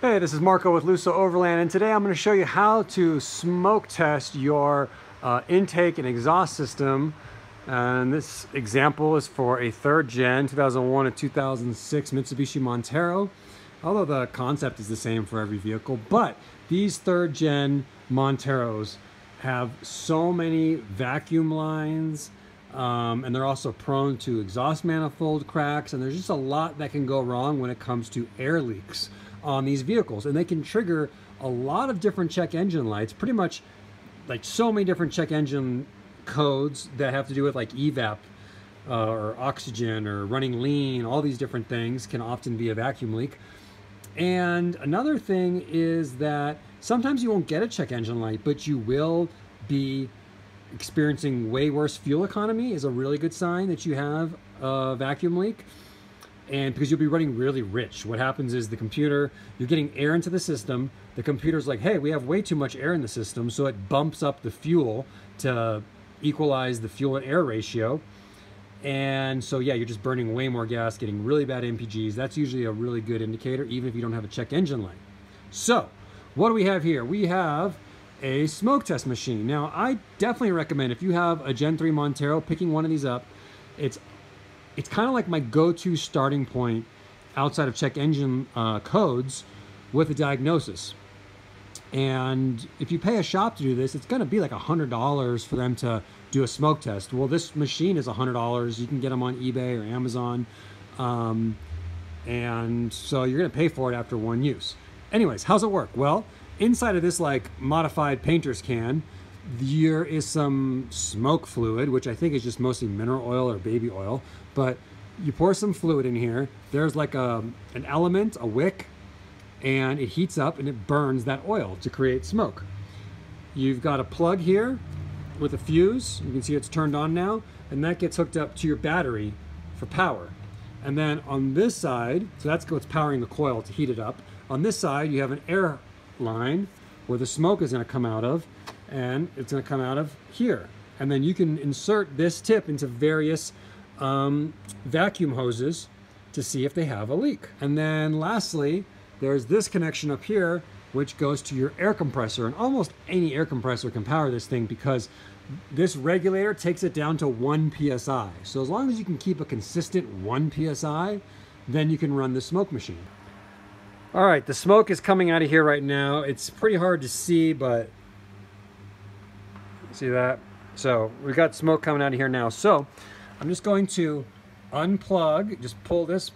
Hey, this is Marco with Lusso Overland, and today I'm going to show you how to smoke test your intake and exhaust system. And this example is for a third gen 2001 to 2006 Mitsubishi Montero, although the concept is the same for every vehicle. But these third gen Monteros have so many vacuum lines, and they're also prone to exhaust manifold cracks, and there's just a lot that can go wrong when it comes to air leaks on these vehicles, and they can trigger a lot of different check engine lights, pretty much like so many different check engine codes that have to do with like evap or oxygen or running lean. All these different things can often be a vacuum leak. And another thing is that sometimes you won't get a check engine light, but you will be experiencing way worse fuel economy is a really good sign that you have a vacuum leak. And because you'll be running really rich. What happens is the computer, you're getting air into the system. The computer's like, hey, we have way too much air in the system. So it bumps up the fuel to equalize the fuel and air ratio. And so, yeah, you're just burning way more gas, getting really bad MPGs. That's usually a really good indicator, even if you don't have a check engine light. So what do we have here? We have a smoke test machine. Now, I definitely recommend if you have a Gen 3 Montero, picking one of these up. It's kind of like my go-to starting point outside of check engine codes with a diagnosis. And if you pay a shop to do this, it's going to be like $100 for them to do a smoke test. Well, this machine is $100. You can get them on eBay or Amazon. And so you're going to pay for it after one use. Anyways, how's it work? Well, inside of this like modified painter's can, there is some smoke fluid, which I think is just mostly mineral oil or baby oil, but you pour some fluid in here. There's like an element, a wick, and it heats up and it burns that oil to create smoke. You've got a plug here with a fuse. You can see it's turned on now, and that gets hooked up to your battery for power. And then on this side, so that's what's powering the coil to heat it up. On this side, you have an air line where the smoke is going to come out of, and it's going to come out of here. And then you can insert this tip into various vacuum hoses to see if they have a leak. And then lastly, there's this connection up here, which goes to your air compressor. And almost any air compressor can power this thing because this regulator takes it down to 1 PSI. So as long as you can keep a consistent 1 PSI, then you can run the smoke machine. All right, the smoke is coming out of here right now. It's pretty hard to see, but see that? So we've got smoke coming out of here now. So I'm just going to unplug, just pull this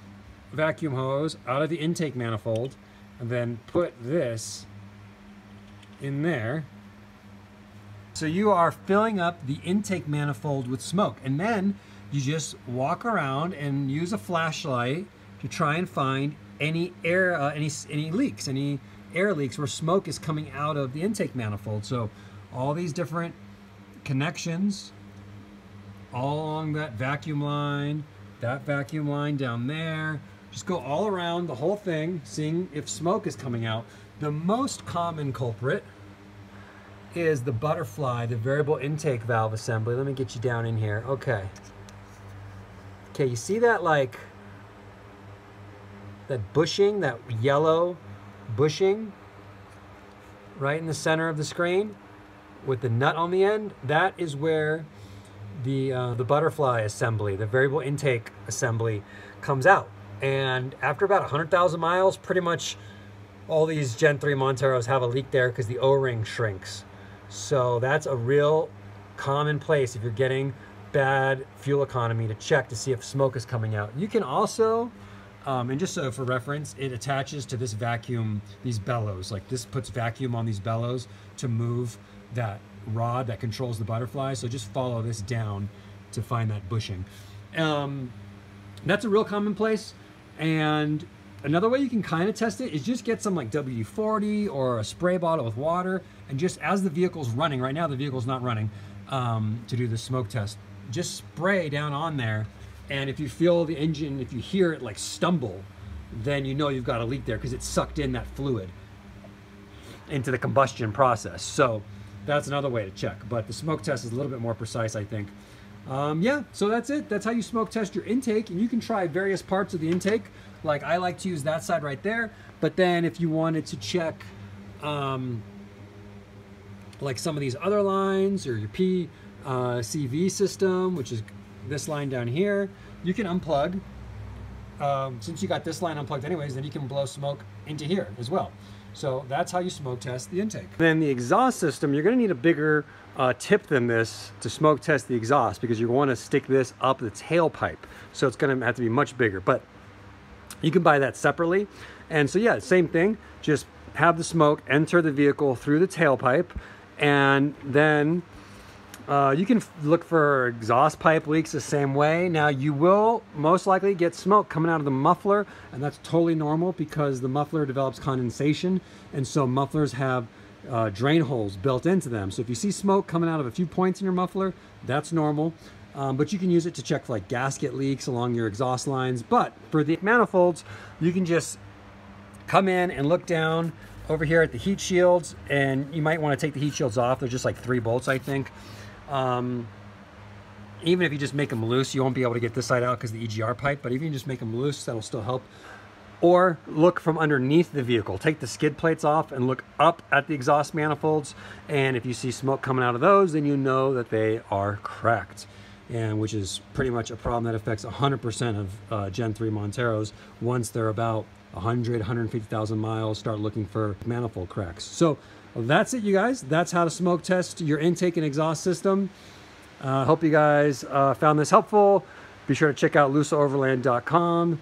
vacuum hose out of the intake manifold, and then put this in there. So you are filling up the intake manifold with smoke, and then you just walk around and use a flashlight to try and find any air, any leaks, any air leaks where smoke is coming out of the intake manifold. So all these different connections all along that vacuum line down there. Just go all around the whole thing, seeing if smoke is coming out. The most common culprit is the butterfly, the variable intake valve assembly. Let me get you down in here. Okay, you see that like that bushing, that yellow bushing right in the center of the screen with the nut on the end? That is where the butterfly assembly, the variable intake assembly, comes out. And after about 100,000 miles, pretty much all these Gen 3 Monteros have a leak there because the O-ring shrinks. So that's a real common place if you're getting bad fuel economy to check to see if smoke is coming out. You can also, and just so for reference, it attaches to this vacuum, these bellows. Like this puts vacuum on these bellows to move that rod that controls the butterfly. So just follow this down to find that bushing. That's a real common place. And another way you can kind of test it is just get some like WD-40 or a spray bottle with water, and just as the vehicle's running, right now the vehicle's not running, to do the smoke test, just spray down on there. And if you feel the engine, if you hear it like stumble, then you know you've got a leak there because it sucked in that fluid into the combustion process. So that's another way to check, but the smoke test is a little bit more precise, I think. Yeah, so that's it. That's how you smoke test your intake, and you can try various parts of the intake. Like I like to use that side right there, but then if you wanted to check like some of these other lines or your PCV system, which is this line down here, you can unplug. Since you got this line unplugged anyways, then you can blow smoke into here as well. So that's how you smoke test the intake. Then the exhaust system, you're gonna need a bigger tip than this to smoke test the exhaust, because you wanna stick this up the tailpipe. So it's gonna have to be much bigger, but you can buy that separately. And so yeah, same thing, just have the smoke enter the vehicle through the tailpipe, and then you can look for exhaust pipe leaks the same way. Now you will most likely get smoke coming out of the muffler, and that's totally normal because the muffler develops condensation, and so mufflers have drain holes built into them. So if you see smoke coming out of a few points in your muffler, that's normal. But you can use it to check for like gasket leaks along your exhaust lines. But for the manifolds, you can just come in and look down over here at the heat shields, and you might want to take the heat shields off. They're just like 3 bolts, I think. Even if you just make them loose, you won't be able to get this side out because the EGR pipe, but if you just make them loose, that'll still help. Or look from underneath the vehicle. Take the skid plates off and look up at the exhaust manifolds, and if you see smoke coming out of those, then you know that they are cracked, and which is pretty much a problem that affects 100% of Gen 3 Monteros. Once they're about 100, 150,000 miles, start looking for manifold cracks. So that's it, you guys. That's how to smoke test your intake and exhaust system. Hope you guys found this helpful. Be sure to check out lusaoverland.com.